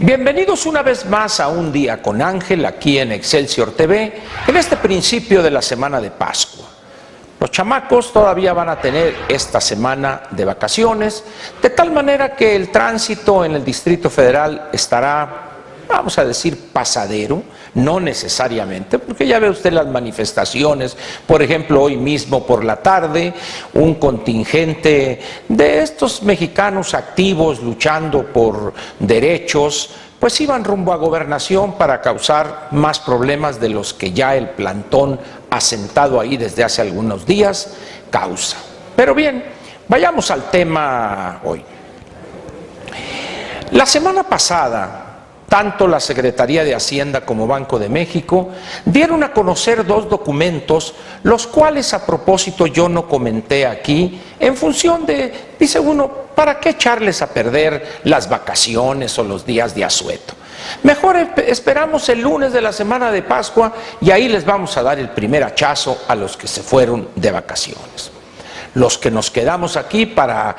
Bienvenidos una vez más a Un Día con Ángel, aquí en Excelsior TV, en este principio de la semana de Pascua. Los chamacos todavía van a tener esta semana de vacaciones, de tal manera que el tránsito en el Distrito Federal estará, vamos a decir, pasadero, no necesariamente, porque ya ve usted las manifestaciones, por ejemplo, hoy mismo por la tarde, un contingente de estos mexicanos activos luchando por derechos, pues iban rumbo a Gobernación para causar más problemas de los que ya el plantón asentado ahí desde hace algunos días causa. Pero bien, vayamos al tema hoy. La semana pasada, tanto la Secretaría de Hacienda como Banco de México dieron a conocer dos documentos, los cuales a propósito yo no comenté aquí, en función de, dice uno, ¿para qué echarles a perder las vacaciones o los días de asueto? Mejor esperamos el lunes de la semana de Pascua y ahí les vamos a dar el primer hachazo a los que se fueron de vacaciones. Los que nos quedamos aquí para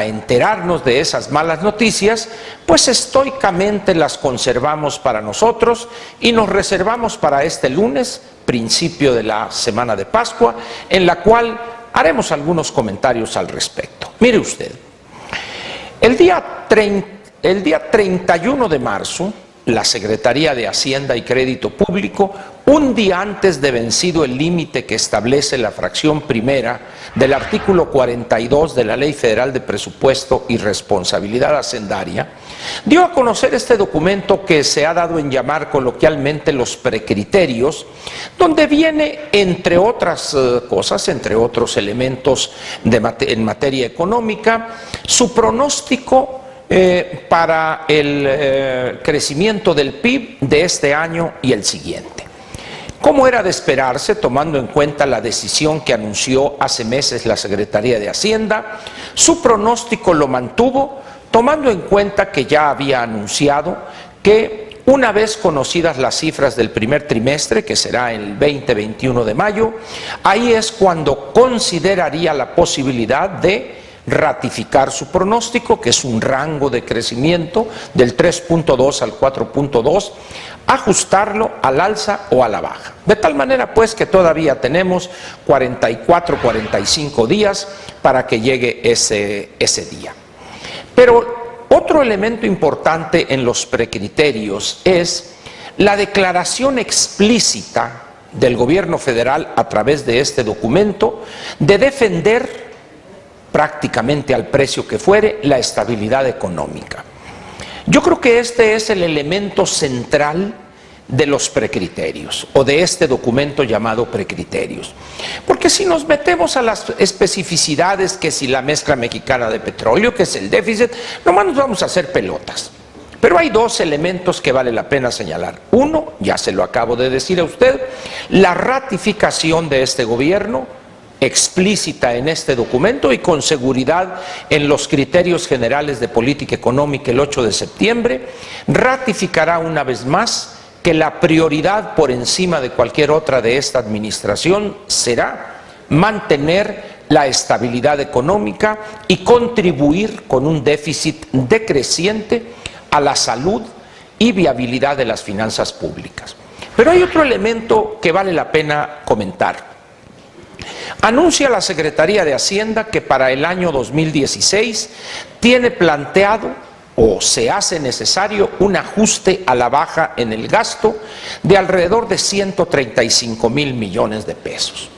enterarnos de esas malas noticias, pues estoicamente las conservamos para nosotros y nos reservamos para este lunes, principio de la semana de Pascua, en la cual haremos algunos comentarios al respecto. Mire usted, el día 31 de marzo, la Secretaría de Hacienda y Crédito Público, un día antes de vencido el límite que establece la fracción primera del artículo 42 de la Ley Federal de Presupuesto y Responsabilidad Hacendaria, dio a conocer este documento que se ha dado en llamar coloquialmente los precriterios, donde viene, entre otras cosas, entre otros elementos en materia económica, su pronóstico para el crecimiento del PIB de este año y el siguiente. Como era de esperarse, tomando en cuenta la decisión que anunció hace meses la Secretaría de Hacienda, su pronóstico lo mantuvo, tomando en cuenta que ya había anunciado que una vez conocidas las cifras del primer trimestre, que será el 20-21 de mayo, ahí es cuando consideraría la posibilidad de ratificar su pronóstico, que es un rango de crecimiento del 3.2 al 4.2, ajustarlo al alza o a la baja. De tal manera pues que todavía tenemos 44-45 días para que llegue ese día. Pero otro elemento importante en los precriterios es la declaración explícita del gobierno federal a través de este documento de defender prácticamente al precio que fuere, la estabilidad económica. Yo creo que este es el elemento central de los precriterios, o de este documento llamado precriterios. Porque si nos metemos a las especificidades, que si la mezcla mexicana de petróleo, que es el déficit, nomás nos vamos a hacer pelotas. Pero hay dos elementos que vale la pena señalar. Uno, ya se lo acabo de decir a usted, la ratificación de este gobierno, explícita en este documento y con seguridad en los criterios generales de política económica el 8 de septiembre, ratificará una vez más que la prioridad por encima de cualquier otra de esta administración será mantener la estabilidad económica y contribuir con un déficit decreciente a la salud y viabilidad de las finanzas públicas. Pero hay otro elemento que vale la pena comentar. Anuncia la Secretaría de Hacienda que para el año 2016 tiene planteado o se hace necesario un ajuste a la baja en el gasto de alrededor de 135,000 millones de pesos.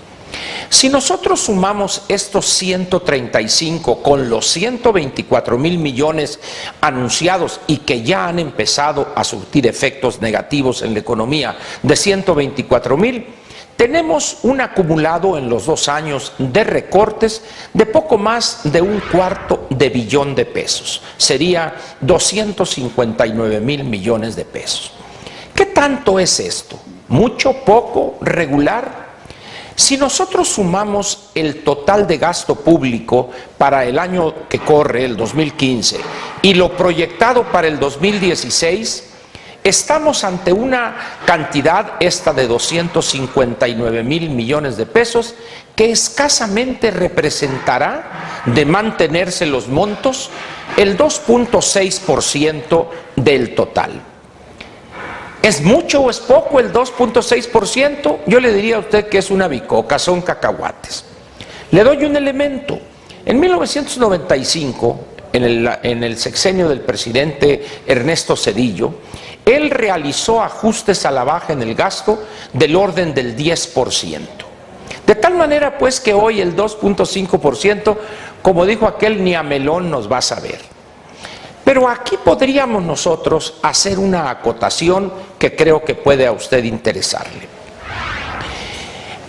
Si nosotros sumamos estos 135 con los 124,000 millones anunciados y que ya han empezado a surtir efectos negativos en la economía de 124,000, tenemos un acumulado en los 2 años de recortes de poco más de $250 millón de pesos. Sería 259,000 millones de pesos. ¿Qué tanto es esto? ¿Mucho, poco, regular? Si nosotros sumamos el total de gasto público para el año que corre, el 2015, y lo proyectado para el 2016, estamos ante una cantidad esta de 259,000 millones de pesos que escasamente representará, de mantenerse los montos, el 2.6% del total. ¿Es mucho o es poco el 2.6%? Yo le diría a usted que es una bicoca, son cacahuates. Le doy un elemento. En 1995, en el sexenio del presidente Ernesto Zedillo, él realizó ajustes a la baja en el gasto del orden del 10%. De tal manera pues que hoy el 2.5%, como dijo aquel, ni a melón nos va a saber. Pero aquí podríamos nosotros hacer una acotación que creo que puede a usted interesarle.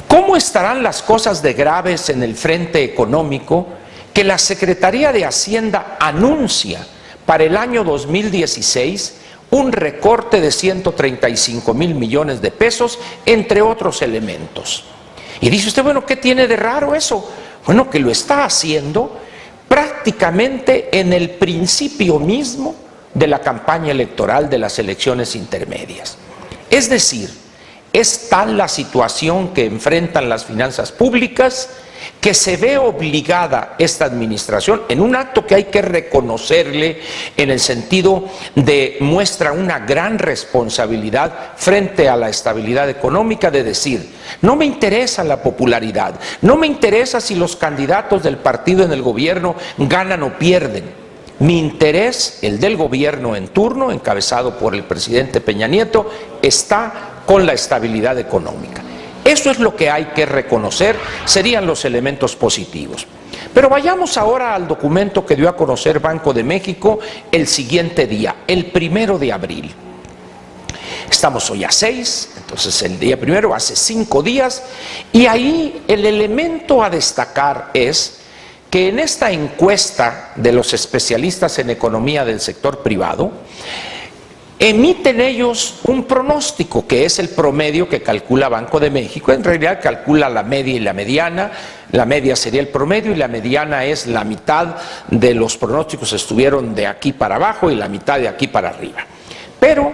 ¿Cómo estarán las cosas de graves en el frente económico que la Secretaría de Hacienda anuncia para el año 2016 un recorte de 135,000 millones de pesos, entre otros elementos? Y dice usted, bueno, ¿qué tiene de raro eso? Bueno, que lo está haciendo prácticamente en el principio mismo de la campaña electoral de las elecciones intermedias. Es decir, es tal la situación que enfrentan las finanzas públicas que se ve obligada esta administración, en un acto que hay que reconocerle en el sentido de muestra una gran responsabilidad frente a la estabilidad económica, de decir, no me interesa la popularidad, no me interesa si los candidatos del partido en el gobierno ganan o pierden. Mi interés, el del gobierno en turno, encabezado por el presidente Peña Nieto, está con la estabilidad económica. Eso es lo que hay que reconocer, serían los elementos positivos. Pero vayamos ahora al documento que dio a conocer Banco de México el siguiente día, el 1 de abril. Estamos hoy a 6, entonces el día primero, hace 5 días, y ahí el elemento a destacar es que en esta encuesta de los especialistas en economía del sector privado, emiten ellos un pronóstico que es el promedio que calcula Banco de México. En realidad calcula la media y la mediana. La media sería el promedio y la mediana es la mitad de los pronósticos, estuvieron de aquí para abajo y la mitad de aquí para arriba. Pero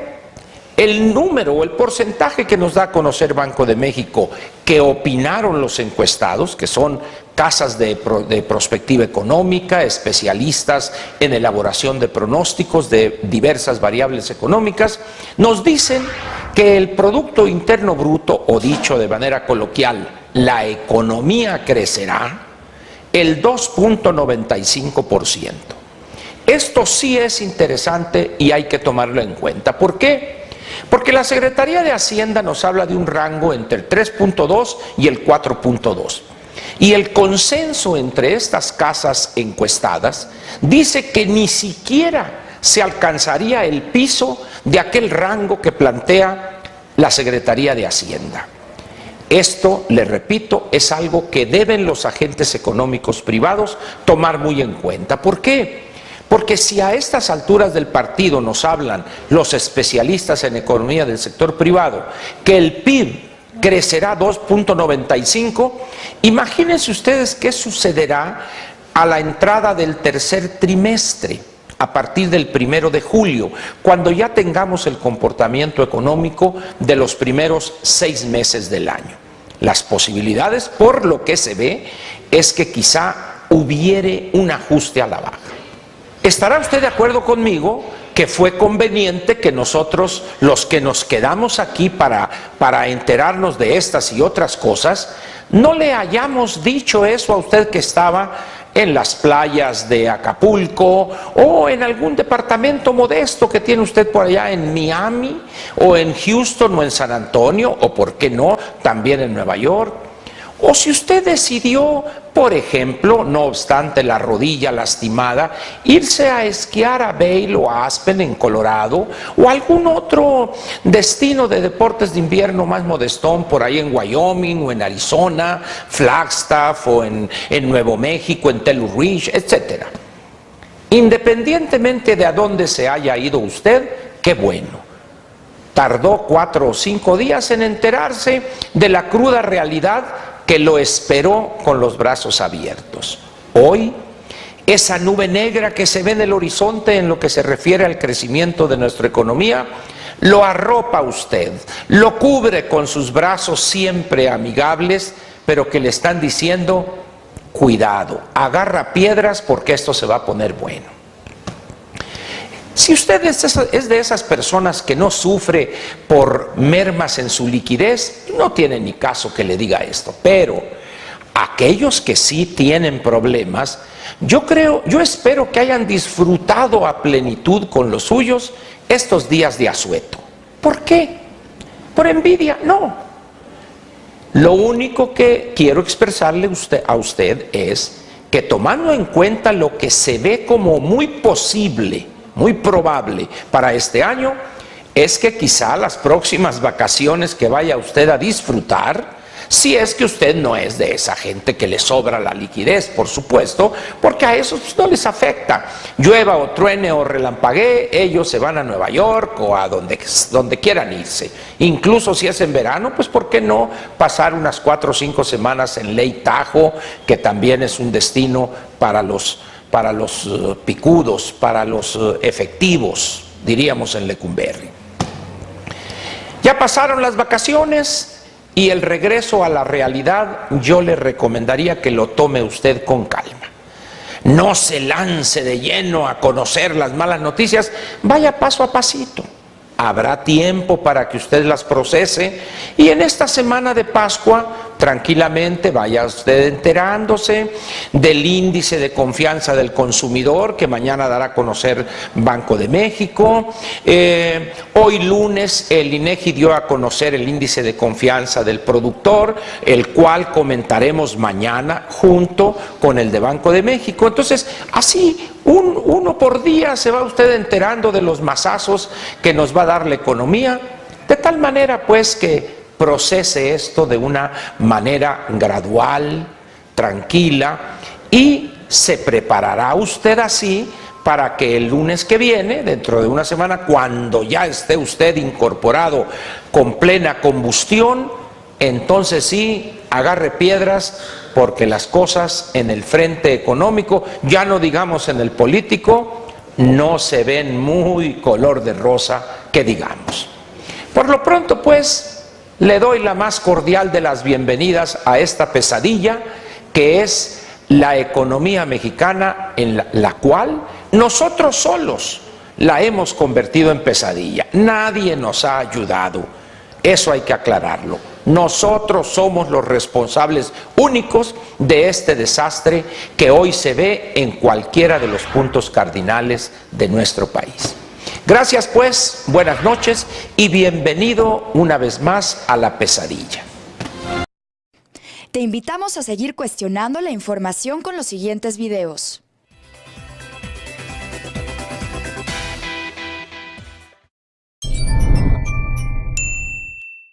el número o el porcentaje que nos da a conocer Banco de México que opinaron los encuestados, que son casas de prospectiva económica, especialistas en elaboración de pronósticos de diversas variables económicas, nos dicen que el Producto Interno Bruto, o dicho de manera coloquial, la economía crecerá el 2.95%. Esto sí es interesante y hay que tomarlo en cuenta. ¿Por qué? Porque la Secretaría de Hacienda nos habla de un rango entre el 3.2 y el 4.2. Y el consenso entre estas casas encuestadas dice que ni siquiera se alcanzaría el piso de aquel rango que plantea la Secretaría de Hacienda. Esto, le repito, es algo que deben los agentes económicos privados tomar muy en cuenta. ¿Por qué? Porque si a estas alturas del partido nos hablan los especialistas en economía del sector privado que el PIB crecerá 2.95, imagínense ustedes qué sucederá a la entrada del tercer trimestre, a partir del 1 de julio, cuando ya tengamos el comportamiento económico de los primeros 6 meses del año. Las posibilidades, por lo que se ve, es que quizá hubiere un ajuste a la baja. ¿Estará usted de acuerdo conmigo que fue conveniente que nosotros, los que nos quedamos aquí para enterarnos de estas y otras cosas, no le hayamos dicho eso a usted que estaba en las playas de Acapulco o en algún departamento modesto que tiene usted por allá en Miami o en Houston o en San Antonio o, por qué no, también en Nueva York? O si usted decidió, por ejemplo, no obstante la rodilla lastimada, irse a esquiar a Vail o a Aspen en Colorado, o algún otro destino de deportes de invierno más modestón, por ahí en Wyoming o en Arizona, Flagstaff o en Nuevo México, en Taylor Ridge, etc. Independientemente de a dónde se haya ido usted, qué bueno. Tardó 4 o 5 días en enterarse de la cruda realidad que lo esperó con los brazos abiertos. Hoy, esa nube negra que se ve en el horizonte en lo que se refiere al crecimiento de nuestra economía, lo arropa a usted, lo cubre con sus brazos siempre amigables, pero que le están diciendo, cuidado, agarra piedras porque esto se va a poner bueno. Si usted es de esas personas que no sufre por mermas en su liquidez, no tiene ni caso que le diga esto, pero aquellos que sí tienen problemas, yo espero que hayan disfrutado a plenitud con los suyos estos días de asueto. ¿Por qué? ¿Por envidia? No. Lo único que quiero expresarle a usted es que, tomando en cuenta lo que se ve como muy posible, muy probable para este año, es que quizá las próximas vacaciones que vaya usted a disfrutar, si es que usted no es de esa gente que le sobra la liquidez, por supuesto, porque a esos no les afecta. Llueva o truene o relampaguee, ellos se van a Nueva York o a donde quieran irse. Incluso si es en verano, pues ¿por qué no pasar unas 4 o 5 semanas en Lake Tahoe, que también es un destino para los picudos, para los efectivos, diríamos en Lecumberri? Ya pasaron las vacaciones y el regreso a la realidad, yo le recomendaría que lo tome usted con calma. No se lance de lleno a conocer las malas noticias, vaya paso a pasito. Habrá tiempo para que usted las procese y en esta semana de Pascua tranquilamente vaya usted enterándose del índice de confianza del consumidor que mañana dará a conocer Banco de México. Hoy lunes el INEGI dio a conocer el índice de confianza del productor, el cual comentaremos mañana junto con el de Banco de México. Entonces, así uno por día se va usted enterando de los mazazos que nos va a dar la economía, de tal manera pues que procese esto de una manera gradual, tranquila, y se preparará usted así para que el lunes que viene, dentro de una semana, cuando ya esté usted incorporado con plena combustión, entonces sí, agarre piedras, porque las cosas en el frente económico, ya no digamos en el político, no se ven muy color de rosa, que digamos. Por lo pronto, pues, le doy la más cordial de las bienvenidas a esta pesadilla, que es la economía mexicana, en la cual nosotros solos la hemos convertido en pesadilla. Nadie nos ha ayudado, eso hay que aclararlo. Nosotros somos los responsables únicos de este desastre que hoy se ve en cualquiera de los puntos cardinales de nuestro país. Gracias pues, buenas noches y bienvenido una vez más a la pesadilla. Te invitamos a seguir cuestionando la información con los siguientes videos.